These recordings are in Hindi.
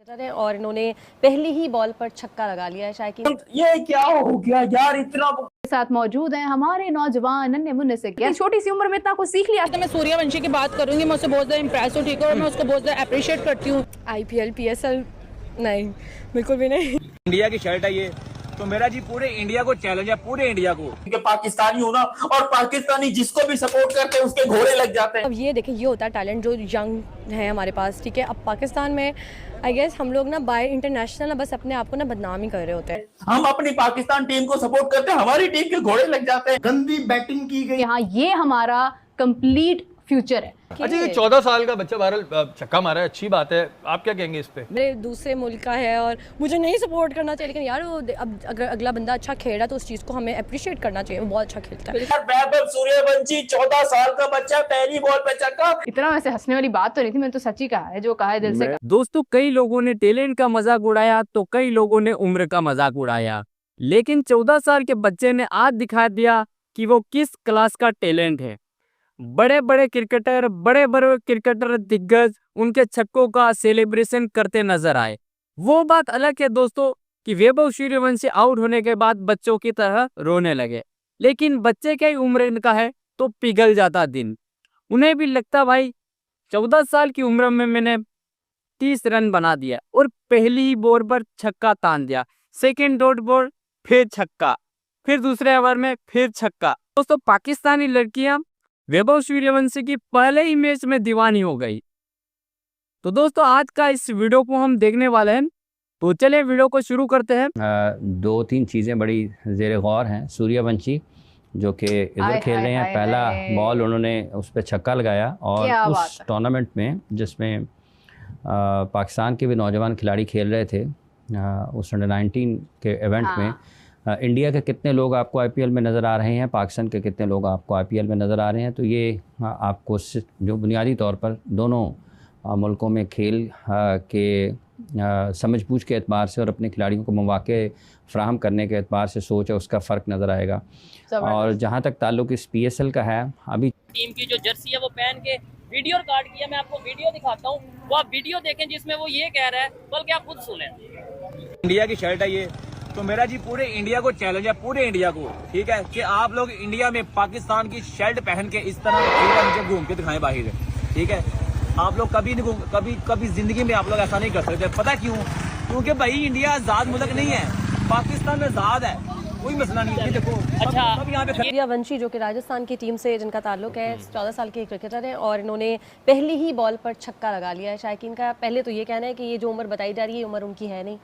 और इन्होंने पहली ही बॉल पर छक्का लगा लिया है। शायद ये क्या हो गया यार, इतना साथ मौजूद हैं हमारे नौजवान नन्हे मुन्ने से क्या छोटी सी उम्र में इतना कुछ सीख लिया। तो मैं सूर्यवंशी की बात करूंगी, मैं उससे बहुत ज़्यादा इम्प्रेस हूँ, ठीक है, और मैं उसको बहुत ज़्यादा अप्रिशिएट करती हूँ। IPL PSL नहीं, बिल्कुल भी नहीं। इंडिया की शर्ट है ये, तो मेरा जी पूरे इंडिया को चैलेंज है, पूरे इंडिया को कि पाकिस्तानी होना और पाकिस्तानी जिसको भी सपोर्ट करते हैं उसके घोड़े लग जाते हैं। अब ये देखें, ये होता है टैलेंट जो यंग है हमारे पास, ठीक है। अब पाकिस्तान में आई गेस हम लोग ना बाय इंटरनेशनल ना बस अपने आप को ना बदनाम ही कर रहे होते हैं। हम अपनी पाकिस्तान टीम को सपोर्ट करते हैं, हमारी टीम के घोड़े लग जाते हैं। गंदी बैटिंग की गई। यहाँ ये हमारा कंप्लीट फ्यूचर है। अच्छा, ये 14 साल का बच्चा बहरहाल छक्का मारा है, अच्छी बात है, आप क्या कहेंगे इस पे? मेरे दूसरे मुल्क का है और मुझे नहीं सपोर्ट करना चाहिए, लेकिन यार वो अब अगर अगला बंदा अच्छा खेल रहा है तो उस चीज़ को हमें अप्रिशिएट करना चाहिए, वो बहुत अच्छा खेलता है। वैभव सूर्यवंशी 14 साल का बच्चा, पहली बॉल पे छक्का। इतना वैसे हंसने वाली बात तो नहीं थी, मैंने तो सच ही कहा है, जो कहा है दिल से। दोस्तों, कई लोगों ने टैलेंट का मजाक उड़ाया तो कई लोगों ने उम्र का मजाक उड़ाया, लेकिन 14 साल के बच्चे ने आज दिखा दिया कि वो किस क्लास का टैलेंट है। बड़े बड़े क्रिकेटर दिग्गज उनके छक्कों का सेलिब्रेशन करते नजर आए। वो बात अलग है दोस्तों कि वैभव सूर्यवंशी आउट होने के बाद बच्चों की तरह रोने लगे, लेकिन बच्चे क्या ही उम्र का है तो पिघल जाता दिन। उन्हें भी लगता भाई 14 साल की उम्र में मैंने 30 रन बना दिया और पहली ही बॉल पर छक्का तान दिया, सेकेंड डॉट बॉल फिर छक्का, फिर दूसरे ओवर में फिर छक्का। दोस्तों, पाकिस्तानी लड़कियां वैभव सूर्यवंशी की पहले ही मैच में दीवानी हो गई। तो दोस्तों, आज का इस वीडियो को हम देखने वाले हैं, तो चलिए वीडियो को शुरू करते हैं। 2-3 चीज़ें बड़ी ज़ेर गौर हैं। सूर्यवंशी जो कि इधर खेल रहे हैं, पहला बॉल उन्होंने उस पर छक्का लगाया और उस टूर्नामेंट में जिसमें पाकिस्तान के भी नौजवान खिलाड़ी खेल रहे थे, उस अंडर 19 के इवेंट में इंडिया के कितने लोग आपको आईपीएल में नज़र आ रहे हैं, पाकिस्तान के कितने लोग आपको आईपीएल में नज़र आ रहे हैं। तो ये आपको जो बुनियादी तौर पर दोनों मुल्कों में खेल के समझ-बूझ के एतबार से और अपने खिलाड़ियों को मौके फ़राहम करने के एतबार से सोच है उसका फ़र्क नज़र आएगा। और जहाँ तक ताल्लुक़ इस PSL का है, अभी टीम की जो जर्सी है वो पहन के वीडियो रिकॉर्ड किया, मैं आपको वीडियो दिखाता हूँ, वो आप वीडियो देखें जिसमें वो ये कह रहा है, बल्कि आप खुद सुने। इंडिया की शर्ट है ये, तो मेरा जी पूरे इंडिया को चैलेंज है, पूरे इंडिया को, ठीक है, कि आप लोग इंडिया में पाकिस्तान की शर्ट पहन के इस तरह जब घूम के दिखाएं बाहर, ठीक है। आप लोग कभी नहीं, कभी जिंदगी में आप लोग ऐसा नहीं कर सकते। पता क्यों? क्योंकि भाई इंडिया आजाद मुल्क नहीं है, पाकिस्तान में आजाद है, कोई मसला नहीं है। देखो अच्छा, अब यहाँ पे सूर्यवंशी जो कि राजस्थान की टीम से जिनका ताल्लुक है, 14 साल के क्रिकेटर हैं और इन्होंने पहली ही बॉल पर छक्का लगा लिया है। शायकीन का पहले तो ये कहना है कि ये जो उम्र बताई जा रही है उम्र उनकी है नहीं,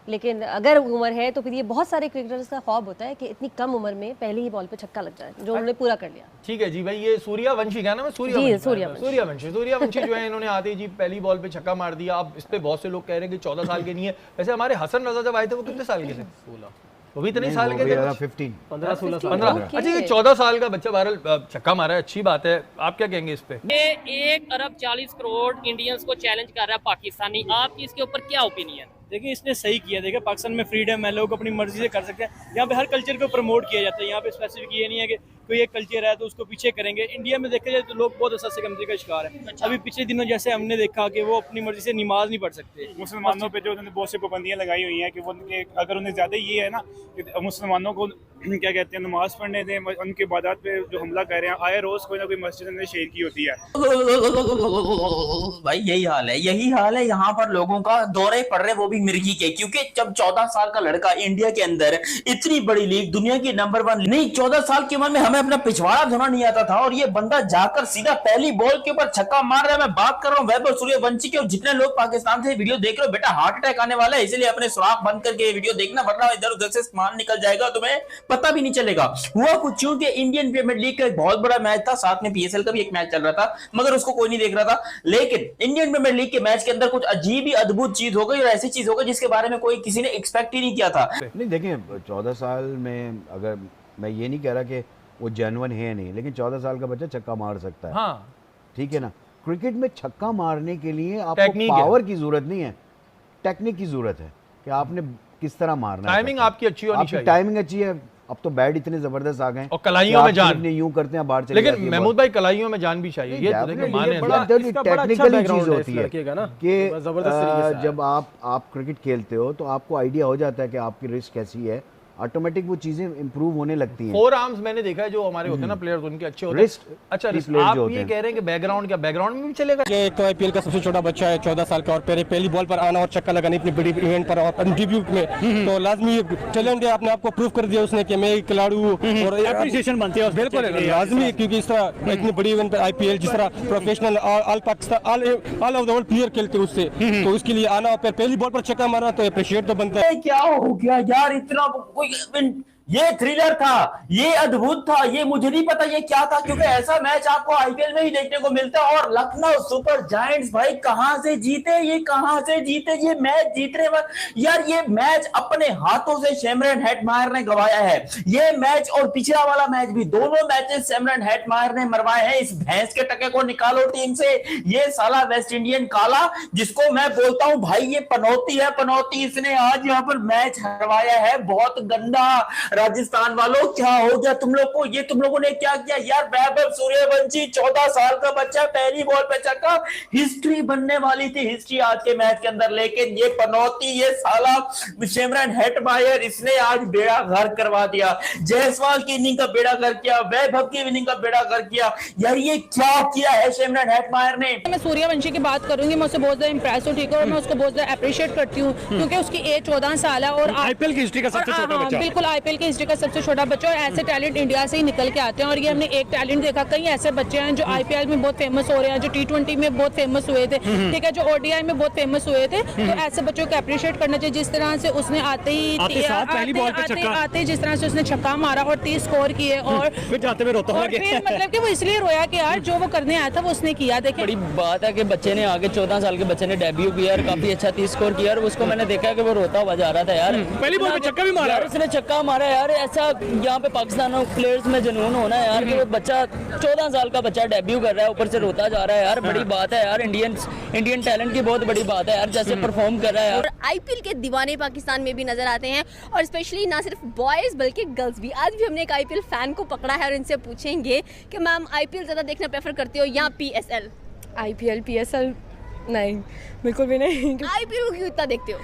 लेकिन अगर उम्र है तो फिर ये बहुत सारे क्रिकेटर्स का ख्वाब होता है कि इतनी कम उम्र में पहली ही बॉल पे छक्का लग जाए, जो उन्होंने पूरा कर लिया। ठीक है जी भाई, ये सूर्यवंशी क्या नाम है? सूर्यवंशी जो है, इन्होंने आते ही जी पहली बॉल पे छक्का मार दिया। अब इस पे बहुत से लोग कह रहे हैं कि 14 साल के नहीं है। वैसे हमारे हसन रजा जब आए थे वो कितने साल के थे? 16। वो भी इतने साल के थे, 15। अच्छा, ये 14 साल का बच्चा बहरहाल छक्का मारा है, अच्छी बात है, आप क्या कहेंगे इस पे? ये 1 अरब 40 करोड़ इंडियंस को चैलेंज कर रहा है पाकिस्तानी, आपकी इसके ऊपर क्या ओपिनियन? देखिए, इसने सही किया। देखिए, पाकिस्तान में फ्रीडम है, लोग अपनी मर्जी से कर सकते हैं। यहाँ पे हर कल्चर को प्रमोट किया जाता है। यहाँ पे स्पेसिफिक ये नहीं है कि कोई एक कल्चर है तो उसको पीछे करेंगे। इंडिया में देखा जाए तो लोग बहुत असर से कमजोरी का शिकार है। अभी पिछले दिनों जैसे हमने देखा कि वो अपनी मर्जी से नमाज नहीं पढ़ सकते। मुसलमानों पे जो उन्होंने बहुत सी पाबंदियां लगाई हुई हैं कि वो अगर उन्हें ज़्यादा ये है ना कि मुसलमानों को क्या कहते हैं नमाज पढ़ने दें, उनकी इबादत पे जो हमला कर रहे हैं, आए रोज़ कोई ना कोई मस्जिद में शेर की होती है। भाई यही हाल है यहाँ पर लोगों का, दौरे पड़ रहे वो भी मिर्गी के। क्योंकि जब 14 साल का लड़का इंडिया के अंदर इतनी बड़ी लीग, दुनिया की नंबर 1 नहीं, 14 साल की उम्र में हमें अपना पिछवाड़ा धोना नहीं आता था और ये बंदा जाकर सीधा पहली बॉल के ऊपर छक्का मार रहा है। मैं बात कर रहा हूँ वैभव सूर्यवंशी के। और जितने लोग पाकिस्तान से वीडियो देख रहे हो, बेटा हार्ट अटैक आने वाला है, इसलिए अपने सुराख बंद करके वीडियो देखना, वरना इधर उधर से सामान निकल जाएगा, तुम्हें पता भी नहीं चलेगा। हुआ कुछ यूं कि इंडियन प्रीमियर लीग का एक बहुत बड़ा मैच था, साथ में PSL का भी एक मैच चल रहा था, मगर उसको कोई नहीं देख रहा था। लेकिन इंडियन प्रीमियर लीग के मैच के अंदर कुछ अजीब ही अद्भुत चीज हो गई और ऐसी चीज हो गई जिसके बारे में कोई किसी ने एक्सपेक्ट ही नहीं किया था। नहीं, देखें, 14 साल में, अगर मैं ये नहीं कह रहा कि वो जेन्युइन है नहीं, लेकिन 14 साल का बच्चा छक्का मार सकता है। हाँ, ठीक है ना। क्रिकेट में छक्का मारने के लिए आपको पावर की जरूरत नहीं है, टेक्निक की जरूरत है कि आपने किस तरह मारना है। टाइमिंग आपकी अच्छी होनी चाहिए। टाइमिंग अच्छी है, अब तो बैट इतने जबरदस्त आ गए और कलाइयों में जान यूं करते हैं बाहर चले लेकिन महमूद भाई कलाइयों में जान भी चाहिए। ये तो देखिए माने टेक्निकली चीज होती है कि जब आप क्रिकेट खेलते हो तो आपको आइडिया हो जाता है कि आपकी रिस्क कैसी है, ऑटोमेटिक वो चीजें इंप्रूव होने लगती हैं। फोर आर्म्स मैंने देखा है जो हमारे होते हैं ना प्लेयर्स, उनके अच्छे होते हैं। अच्छा आप ये कह रहे हैं कि बैकग्राउंड क्या बैकग्राउंड में भी चलेगा? ये एक तो आईपीएल का सबसे छोटा बच्चा है 14 साल का, और पहली बॉल पर आना और छक्का लगाना इतनी बड़ी इवेंट पर और डेब्यू में, तो लाजमी टैलेंट है, अपने आप को प्रूव कर दिया उसने कि मैं एक खिलाड़ी हूँ और एप्रिसिएशन बनती है। बिल्कुल लाजमी, क्योंकि इस तरह इतनी बड़ी इवेंट पर आईपीएल जिस तरह professional all Pakistan all over the world player खेलते हैं उससे, तो उसके लिए आना और पहली बॉल पर छक्का मारना तो अप्रिशिएट तो बनता है। क्या हो गया यार, इतना ये थ्रिलर था, ये अद्भुत था, ये मुझे नहीं पता ये क्या था, क्योंकि ऐसा मैच आपको आईपीएल में ही देखने को मिलता है। और लखनऊ सुपर जायंट्स भाई कहां से जीते, ये मैच जीतने वाले यार, ये मैच अपने हाथों से सिमरन हेटमायर ने गवाया है। ये मैच और पिछला वाला मैच भी, दोनों मैचेस सिमरन हेटमायर ने मरवाए हैं। इस भैंस के टके को निकालो टीम से, ये साला वेस्ट इंडियन काला, जिसको मैं बोलता हूं भाई ये पनौती है, पनौती, इसने आज यहाँ पर मैच हरवाया है, बहुत गंदा। राजस्थान वालों क्या हो गया तुम लोग को, ये तुम लोगों ने क्या किया यार? वैभव सूर्यवंशी 14 साल का बच्चा, पहली बॉल पे छक्का, हिस्ट्री बनने वाली थी, हिस्ट्री आज के मैच के अंदर, लेकिन ये पनौती, ये साला सिमरन हेटमायर, इसने आज बेड़ा गर्क करवा दिया। जायसवाल की इनिंग का बेड़ा गर्क किया, वैभव की इनिंग का बेड़ा गर्क किया यार, ये क्या किया है सिमरन हेटमायर ने? मैं सूर्यवंशी की बात करूंगी, मैं उससे बहुत ज्यादा इंप्रेस हूं, ठीक है, और मैं उसको बहुत ज्यादा अप्रिशिएट करती हूँ क्योंकि उसकी एज 14 साल है और आईपीएल की हिस्ट्री का सबसे छोटा बच्चा, बिल्कुल आईपीएल की हिस्ट्री का सबसे छोटा बच्चा, और ऐसे टैलेंट इंडिया से ही निकल के आते हैं। और ये हमने एक टैलेंट देखा, कई ऐसे बच्चे हैं जो आईपीएल में बहुत फेमस हो रहे हैं, जो T20 में बहुत फेमस हुए थे, ठीक है, जो ओडीआई में बहुत फेमस हुए थे, तो ऐसे बच्चों को अप्रिशिएट करना चाहिए। जिस तरह से उसने आते ही जिस तरह से उसने छक्का मारा और 30 स्कोर किए, और फिर जाते हुए रोता फिर मतलब कि वो इसलिए रोया कि यार जो वो करने आया था वो उसने किया। देखिए बड़ी बात है कि बच्चे ने आगे 14 साल के बच्चे ने डेब्यू किया और काफी अच्छा 30 स्कोर किया, और उसको मैंने देखा कि वो रोता हुआ जा रहा था यार, पहली बॉल पे छक्का भी मारा, उसने छक्का मारा यार। ऐसा यहाँ पे पाकिस्तान प्लेयर्स में जुनून होना है यार कि वो बच्चा 14 साल का बच्चा डेब्यू कर रहा है, ऊपर से रोता जा रहा है यार, बड़ी बात है यार, इंडियन टैलेंट की बहुत बड़ी बात है यार, जैसे परफॉर्म कर रहा है यार। और आईपीएल के दीवाने पाकिस्तान में भी नजर आते हैं, और स्पेशली ना सिर्फ बॉयज बल्कि गर्ल्स भी। आज भी हमने एक आईपीएल फैन को पकड़ा है और इनसे पूछेंगे कि मैम आईपीएल ज्यादा देखना प्रेफर करते हो या पीएसएल? आईपीएल पीएसएल नहीं, बिल्कुल भी नहीं। आईपीएल को क्यों इतना देखते हो?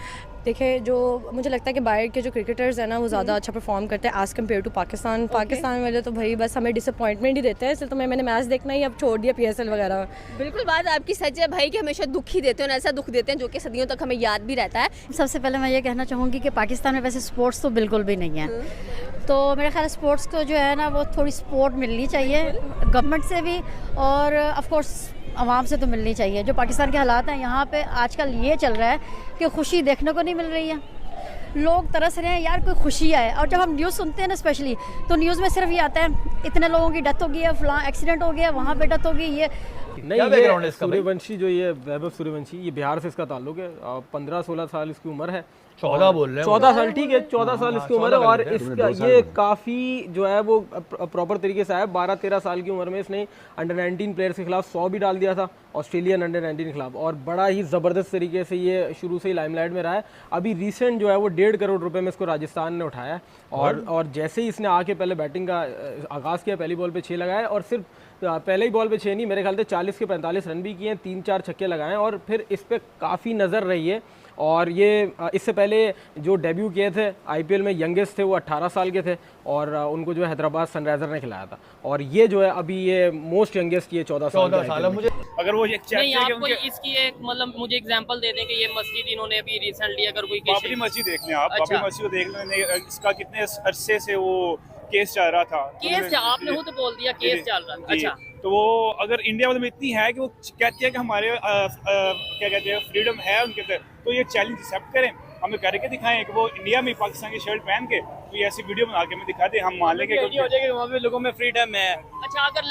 देखिए, जो मुझे लगता है कि बाहर के जो क्रिकेटर्स हैं ना वो ज़्यादा अच्छा परफॉर्म करते हैं as compare to Pakistan. Pakistan वाले तो भाई बस हमें डिसअपॉइंटमेंट ही देते हैं, इसलिए तो मैंने मैच देखना ही अब छोड़ दिया, पीएसएल वगैरह। बिल्कुल बात आपकी सच है भाई कि हमेशा दुख ही देते हैं, ऐसा दुख देते हैं जो कि सदियों तक हमें याद भी रहता है। सबसे पहले मैं ये कहना चाहूँगी कि पाकिस्तान में वैसे स्पोर्ट्स तो बिल्कुल भी नहीं है, तो मेरा ख्याल स्पोर्ट्स को जो है ना वो थोड़ी सपोर्ट मिलनी चाहिए गवर्नमेंट से भी, और ऑफ कोर्स आवाम से तो मिलनी चाहिए। जो पाकिस्तान के हालात हैं यहाँ पे आजकल ये चल रहा है कि खुशी देखने को नहीं मिल रही है, लोग तरस रहे हैं यार कोई खुशी आए। और जब हम न्यूज़ सुनते हैं ना स्पेशली, तो न्यूज़ में सिर्फ ये आता है इतने लोगों की डेथ हो गई है, फलां एक्सीडेंट हो गया, वहाँ पे डेथ हो गई। ये नहीं, ये सूर्यवंशी जो ये वैभव सूर्यवंशी, ये बिहार से इसका ताल्लुक है, 15-16 साल इसकी उम्र है, 14 बोल रहे हैं, 14 साल, ठीक है, 14 साल इसकी उम्र है, और इसका ये काफ़ी जो है वो प्रॉपर तरीके से है। 12-13 साल की उम्र में इसने अंडर 19 प्लेयर्स के खिलाफ 100 भी डाल दिया था, ऑस्ट्रेलियन अंडर 19 के खिलाफ, और बड़ा ही ज़बरदस्त तरीके से ये शुरू से ही लाइमलाइट में रहा है। अभी रिसेंट जो है वो 1.5 करोड़ रुपए में इसको राजस्थान ने उठाया, और जैसे ही इसने आके पहले बैटिंग का आगाज़ किया, पहली बॉल पे 6 लगाए, और सिर्फ पहले ही बॉल पे 6 नहीं, मेरे ख्याल से 40 के 45 रन भी किए हैं, 3-4 छक्के लगाए, और फिर इस पर काफ़ी नज़र रही है। और ये इससे पहले जो डेब्यू किए थे आईपीएल में, यंगेस्ट थे वो 18 साल के थे, और उनको जो है हैदराबाद सनराइजर ने खिलाया था, और ये जो है अभी ये मोस्ट यंगेस्ट की 14 साल। मुझे अगर वो नहीं, आपको इसकी एक मतलब मुझे एग्जांपल दे दें कि ये मस्जिद इन्होंने अभी रिसेंटली, अगर कोई बाबरी मस्जिद देख लें आप, बाबरी मस्जिद को देख लें, इसका कितने अरसे से वो केस चल रहा था, आपने खुद बोल दिया केस चल रहा था। अच्छा, तो वो अगर इंडिया में इतनी है कि वो कहती है कि हमारे क्या कहते हैं फ्रीडम है उनके अंदर, तो ये चैलेंज एक्सेप्ट करें, हमें करके दिखाएं कि वो इंडिया में पाकिस्तान की शर्ट पहन के कोई ऐसी वीडियो बना के हमें दिखा दे, हम मान लेंगे हो जाएगा वहाँ पे लोगों में फ्रीडम है। अच्छा, अगर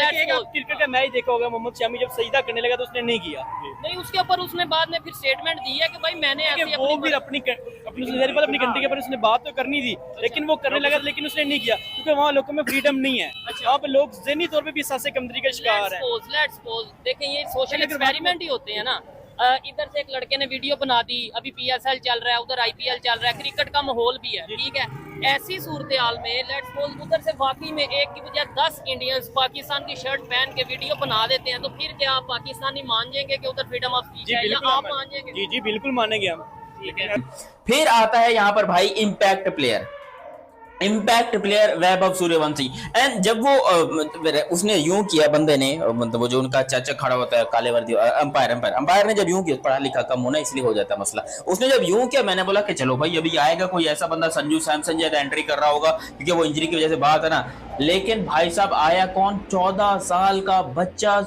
क्रिकेट का मैच देखा होगा, मोहम्मद शमी जब सजदा करने लगा तो उसने नहीं किया, नहीं, उसके ऊपर उसने बाद में फिर स्टेटमेंट दी है कि भाई मैंने वो फिर अपनी कंट्री के ऊपर उसने बात तो करनी थी, लेकिन वो करने लगा, लेकिन उसने नहीं किया क्योंकि वहाँ लोगों में फ्रीडम नहीं है। वहाँ पे लोग ज़हनी तौर पे भी सासे कमतरी का शिकार है। लेट्स सपोज देखें, ये सोशल एक्सपेरिमेंट ही होते हैं ना, इधर से एक लड़के ने वीडियो बना दी, अभी PSL चल रहा है, उधर IPL चल रहा है, क्रिकेट का माहौल भी है, ठीक है। ऐसी सूरत हाल में लेट्स सपोज उधर से वाकई में एक की बजाय 10 इंडियंस पाकिस्तान की शर्ट पहन के वीडियो बना देते हैं, तो फिर क्या आप पाकिस्तानी मान जाएंगे कि उधर फ्रीडम ऑफ स्पीच है, या आप मान जाएंगे? जी जी बिल्कुल मानेंगे हम। ठीक है। फिर आता है यहाँ पर भाई impact player Vaibhav Suryavanshi. And जब वो उसने यूं किया, बंदे ने, मतलब वो जो उनका चाचा खड़ा होता है काले वर्दी, अंपायर ने जब यूं किया, पढ़ा लिखा कम होना इसलिए हो जाता है मसला, उसने जब यूं किया, मैंने बोला कि चलो भाई अभी आएगा कोई ऐसा बंदा, संजू सैमसन जैसा एंट्री कर रहा होगा, क्योंकि वो इंजरी की वजह से बात है ना। लेकिन भाई साहब आया कौन? 14 साल का बच्चा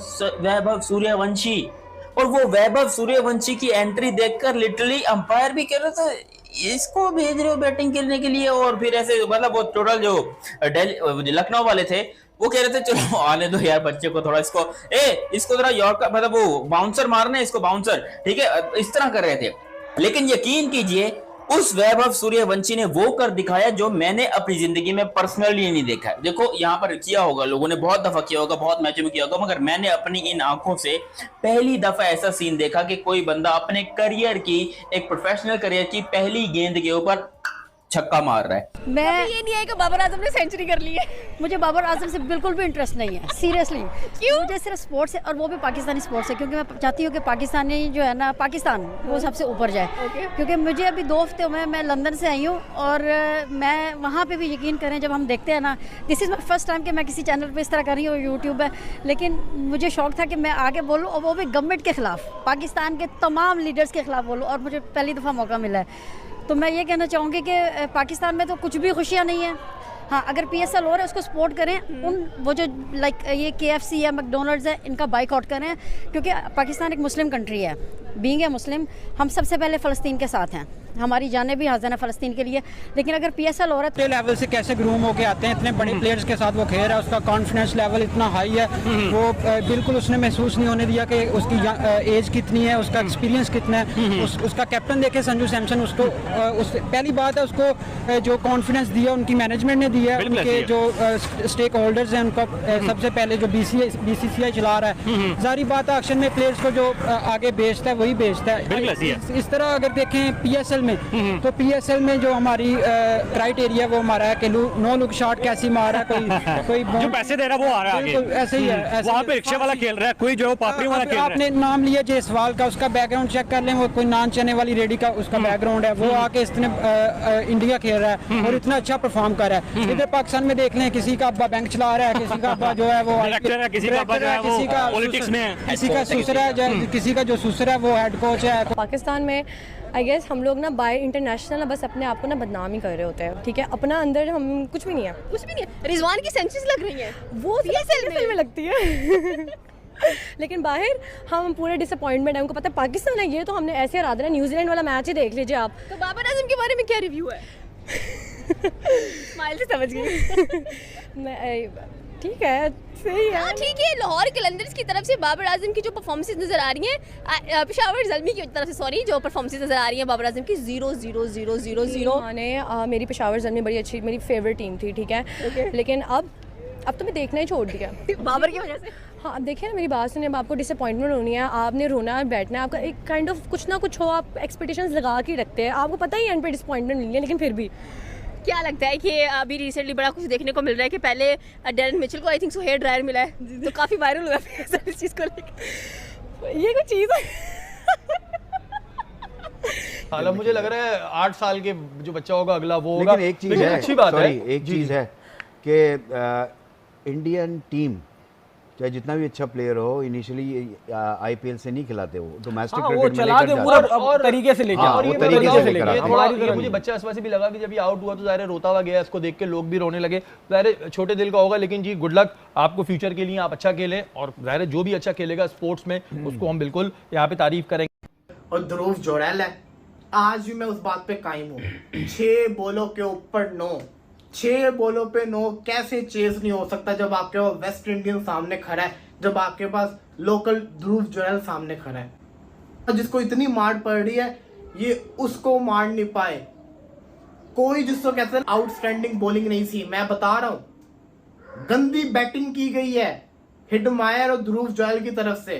वैभव सूर्यवंशी। और वो वैभव सूर्यवंशी की एंट्री देखकर लिटरली अंपायर भी कह रहे थे इसको भेज रहे हो बैटिंग खेलने के लिए, और फिर ऐसे मतलब वो टोटल जो लखनऊ वाले थे वो कह रहे थे चलो आने दो यार बच्चे को, थोड़ा इसको थोड़ा यॉर्कर, मतलब वो बाउंसर मारना है इसको, बाउंसर, ठीक है, इस तरह कर रहे थे। लेकिन यकीन कीजिए उस वैभव सूर्यवंशी ने वो कर दिखाया जो मैंने अपनी जिंदगी में पर्सनली नहीं देखा है। देखो यहाँ पर किया होगा, लोगों ने बहुत दफा किया होगा, बहुत मैचों में किया होगा, मगर मैंने अपनी इन आंखों से पहली दफा ऐसा सीन देखा कि कोई बंदा अपने करियर की, एक प्रोफेशनल करियर की पहली गेंद के ऊपर छक्का मार रहा है। मैं ये नहीं है कि बाबर आजम ने सेंचुरी कर ली है। मुझे बाबर आजम से बिल्कुल भी इंटरेस्ट नहीं है, सीरियसली। क्यों? मुझे सिर्फ स्पोर्ट्स है, और वो भी पाकिस्तानी स्पोर्ट्स है, क्योंकि मैं चाहती हूँ कि पाकिस्तानी जो है ना, पाकिस्तान वो सबसे ऊपर जाए। क्योंकि मुझे अभी 2 हफ्ते हुए, मैं लंदन से आई हूँ, और मैं वहाँ पे भी यकीन करें जब हम देखते हैं ना, this is my first time कि मैं किसी चैनल पर इस तरह कर रही हूँ, यूट्यूब है, लेकिन मुझे शौक था कि मैं आगे बोलूँ, और वो भी गवर्नमेंट के खिलाफ, पाकिस्तान के तमाम लीडर्स के खिलाफ बोलूँ, और मुझे पहली दफ़ा मौका मिला है। तो मैं ये कहना चाहूँगी कि पाकिस्तान में तो कुछ भी खुशियाँ नहीं है। हाँ, अगर PSL हो रहा है उसको सपोर्ट करें, वो जो लाइक ये KFC है, मैकडोनल्ड्स है, इनका बाइकआउट करें, क्योंकि पाकिस्तान एक मुस्लिम कंट्री है। बीइंग ए मुस्लिम हम सबसे पहले फ़लस्तीन के साथ हैं, हमारी जानें भी हाज़िर हैं फ़लस्तीन के लिए। लेकिन अगर PSL हो रहा है, लेवल से कैसे ग्रूम होके आते हैं, इतने बड़े प्लेयर्स के साथ वो खेल रहा है, उसका कॉन्फिडेंस लेवल इतना हाई है, वो बिल्कुल उसने महसूस नहीं होने दिया कि उसकी एज कितनी है, उसका एक्सपीरियंस कितना है। उसका कैप्टन देखे संजू सैमसन, उसको पहली बात है उसको जो कॉन्फिडेंस दिया उनकी मैनेजमेंट ने दिया है, उनके जो स्टेक होल्डर्स हैं उनका सबसे पहले जो BCCI चला रहा है। जारी बात है एक्शन में प्लेयर्स को जो आगे भेजता है वही भेजता है। इस तरह अगर देखें PSL में, तो PSL में जो हमारी क्राइटेरिया वो हमारा है कि नो लुक शॉट कैसी मार रहा है, कोई जो पैसे दे रहा है वो आ रहा है आगे। ऐसे ही है, वहाँ पे रिक्शे वाला खेल रहा है, कोई जो पापड़ी वाला खेल रहा है। आपने नाम लिया जायसवाल का, उसका बैकग्राउंड चेक कर लें, वो कोई नान चने वाली रेडी का उसका बैकग्राउंड है, वो आके इसने इंडिया खेल रहा है और इतना अच्छा परफॉर्म कर रहा है। इधर पाकिस्तान में देख लें, किसी का अब्बा बैंक चला रहा है, किसी का अब्बा जो है वो डायरेक्टर है, किसी का अब्बा जो है वो पॉलिटिक्स में है, किसी का ससुर है, किसी का जो ससुर है वो हेड कोच है। पाकिस्तान में आई गेस हम लोग ना बाय इंटरनेशनल ना बस अपने आप को ना बदनाम ही कर रहे होते हैं, ठीक है, अपना अंदर हम कुछ भी नहीं है, कुछ भी नहीं है। रिजवान की सेंचुरीज लग रही हैं, वो PSL में लगती है लेकिन बाहर हम पूरे डिसअपॉइंटमेंट है, उनको पता है पाकिस्तान है ये, तो हमने ऐसे हरा देना। न्यूजीलैंड वाला मैच ही देख लीजिए आप। तो बाबर आजम के बारे में क्या रिव्यू है? स्माइल से समझ गई। ठीक है, सही है। हाँ ठीक है। लाहौर कलंदर्स की तरफ से बाबर आजम की जो परफॉर्मेंसेस नजर आ रही हैं, पेशावर ज़ल्मी की तरफ से सॉरी जो परफॉर्मेंसेस नजर आ रही हैं बाबर आजम की 0-0-0-0-0। मैंने मेरी पेशावर ज़ल्मी बड़ी अच्छी, मेरी फेवरेट टीम थी, ठीक है, लेकिन अब तो मैं देखना ही छोड़ दिया बाबर की वजह से। हाँ, अब देखिए ना मेरी बात सुनिए, अब आपको डिसअपॉइंटमेंट होनी है, आपने रोना बैठना है, आपका एक काइंड ऑफ कुछ ना कुछ हो, आप एक्सपेक्टेशंस लगा के रखते हैं, आपको पता ही एंड पे डिसअपॉइंटमेंट मिली है, लेकिन फिर भी क्या लगता है कि अभी रिसेंटली बड़ा कुछ देखने को मिल रहा है कि पहले डैरेन मिचेल को I think so here dryer मिला है, तो काफ़ी वायरल हुआ है इस चीज़ को लेकर। ये कुछ चीज़ है हालांकि मुझे लग रहा है 8 साल के जो बच्चा होगा अगला वो होगा। लेकिन एक चीज़ है, अच्छी बात है, एक चीज़ है कि इंडियन टीम चाहे जितना भी अच्छा प्लेयर हो इनिशियली IPL से नहीं खिलाते, वो डोमेस्टिक क्रिकेट में चला के पूरा और तरीके से लेके और ये मुझे बच्चा इस वजह भी लगा कि जब ये आउट हुआ तो ज़ाहिर रोता हुआ गया, इसको देख के लोग भी रोने लगे। ज़ाहिर छोटे दिल का होगा, लेकिन जी गुड लक आपको फ्यूचर के लिए, आप अच्छा खेलें, और ज़ाहिर जो भी अच्छा खेलेगा स्पोर्ट्स में उसको हम बिल्कुल यहाँ पे तारीफ करेंगे। और ध्रुव जोरैल है, आज भी मैं उस बात पे कायम हूँ, 6 बॉलों के ऊपर 9, 6 बॉलों पे 9 कैसे चेस नहीं हो सकता जब आपके पास वेस्ट इंडीज सामने खड़ा है, जब आपके पास लोकल ध्रुव जोरैल सामने खड़ा है, जिसको इतनी मार पड़ रही है ये उसको मार नहीं पाए। कोई जिसको कहते हैं आउटस्टैंडिंग बॉलिंग नहीं थी, मैं बता रहा हूं गंदी बैटिंग की गई है हिडमायर और ध्रुव जोरैल की तरफ से।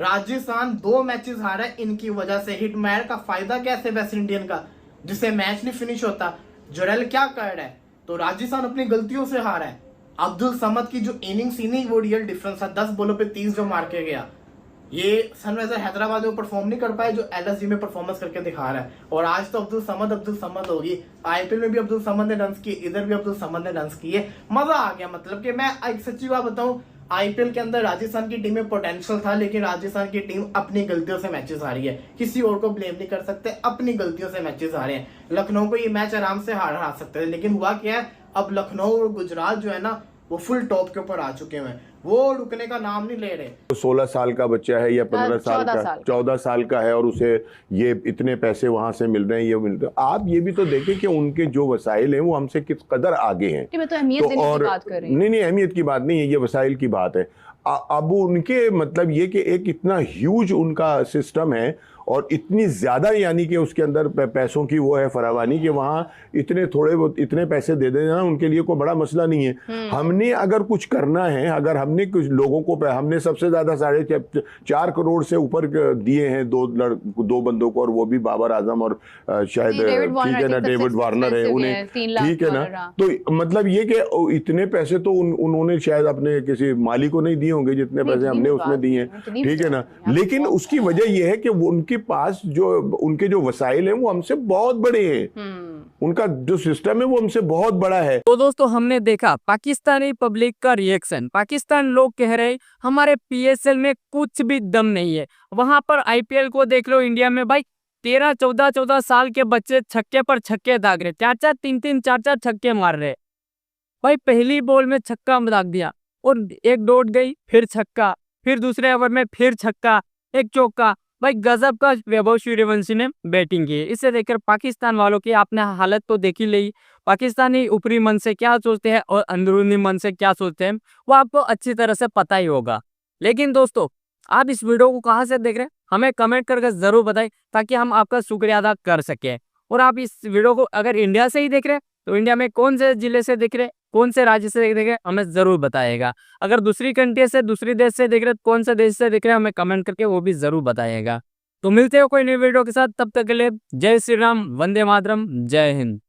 राजस्थान 2 मैचेस हारा है इनकी वजह से। हिटमैयर का फायदा कैसे वेस्ट इंडियन का, जिससे मैच नहीं फिनिश होता। जुरेल क्या कर रहा है, तो राजस्थान अपनी गलतियों से हारा है। अब्दुल समद की जो इनिंग्स ही नहीं, वो रियल डिफरेंस था। 10 बॉलों पे 30 जो मार के गया, ये सनराइजर हैदराबाद में परफॉर्म नहीं कर पाए जो एलएसजी में परफॉर्मेंस करके दिखा रहा है। और आज तो अब्दुल समद होगी। आईपीएल में भी अब्दुल समद ने रन्स किए, इधर भी अब्दुल समद ने रन्स किए, मजा आ गया। मतलब कि मैं एक सच्ची बात बताऊं, आईपीएल के अंदर राजस्थान की टीम में पोटेंशियल था, लेकिन राजस्थान की टीम अपनी गलतियों से मैचेस हारी है। किसी और को ब्लेम नहीं कर सकते, अपनी गलतियों से मैचेस हारे हैं। लखनऊ को ये मैच आराम से हारा सकते थे, लेकिन हुआ क्या है, अब लखनऊ और गुजरात जो है ना वो फुल टॉप के ऊपर आ चुके हैं, वो रुकने का नाम नहीं ले रहे। 16 साल का बच्चा है या 15 साल का, 14 साल का है और उसे ये इतने पैसे वहां से मिल रहे हैं, ये मिल रहे हैं। आप ये भी तो देखें कि उनके जो वसाइल हैं वो हमसे किस कदर आगे हैं। मैं तो अहमियत देने की बात कर रही हूं। नहीं, अहमियत की बात नहीं है, ये वसाइल की बात है। अब उनके मतलब ये कि एक इतना ह्यूज उनका सिस्टम है और इतनी ज्यादा यानी कि उसके अंदर पैसों की वो है फरावानी कि वहाँ इतने थोड़े बहुत इतने पैसे दे देना उनके लिए कोई बड़ा मसला नहीं है। हमने अगर कुछ करना है, अगर हमने कुछ लोगों को, हमने सबसे ज्यादा 4.5 करोड़ से ऊपर दिए हैं दो बंदों को, और वो भी बाबर आजम और शायद ठीक है ना डेविड वार्नर है उन्हें, ठीक है ना। तो मतलब ये कि इतने पैसे तो उन्होंने शायद अपने किसी माली को नहीं दिए होंगे जितने पैसे हमने उसमें दिए हैं, ठीक है ना। लेकिन उसकी वजह यह है कि उनके पास जो उनके जो वसाइल हैं वो हमसे बहुत बड़े हैं, उनका जो सिस्टम है वो हमसे बहुत बड़ा है। तो दोस्तों हमने देखा पाकिस्तानी पब्लिक का रिएक्शन। पाकिस्तान लोग कह रहे हमारे पीएसएल में कुछ भी दम नहीं है। वहां पर आईपीएल को देख लो, इंडिया में भाई 13-14 साल के बच्चे छक्के पर छक्के दाग रहे, 4-4 छक्के मार रहे। भाई पहली बॉल में छक्का दाग दिया और एक डॉट गई, फिर छक्का, फिर दूसरे ओवर में फिर छक्का, एक चौका। भाई गजब का वैभव सूर्यवंशी ने बैटिंग की। इसे देखकर पाकिस्तान वालों की आपने हालत तो देख ही ली। पाकिस्तानी ऊपरी मन से क्या सोचते हैं और अंदरूनी मन से क्या सोचते हैं वो आपको अच्छी तरह से पता ही होगा। लेकिन दोस्तों आप इस वीडियो को कहाँ से देख रहे हैं हमें कमेंट करके जरूर बताएं, ताकि हम आपका शुक्रिया अदा कर सकें। और आप इस वीडियो को अगर इंडिया से ही देख रहे हैं तो इंडिया में कौन से जिले से देख रहे हैं, कौन से राज्य से देख रहे हैं, हमें जरूर बताइएगा। अगर दूसरी कंट्री से, दूसरी देश से देख रहे हैं, कौन से देश से देख रहे हैं, हमें कमेंट करके वो भी जरूर बताइएगा। तो मिलते हो कोई नई वीडियो के साथ, तब तक के लिए जय श्री राम, वंदे मातरम, जय हिंद।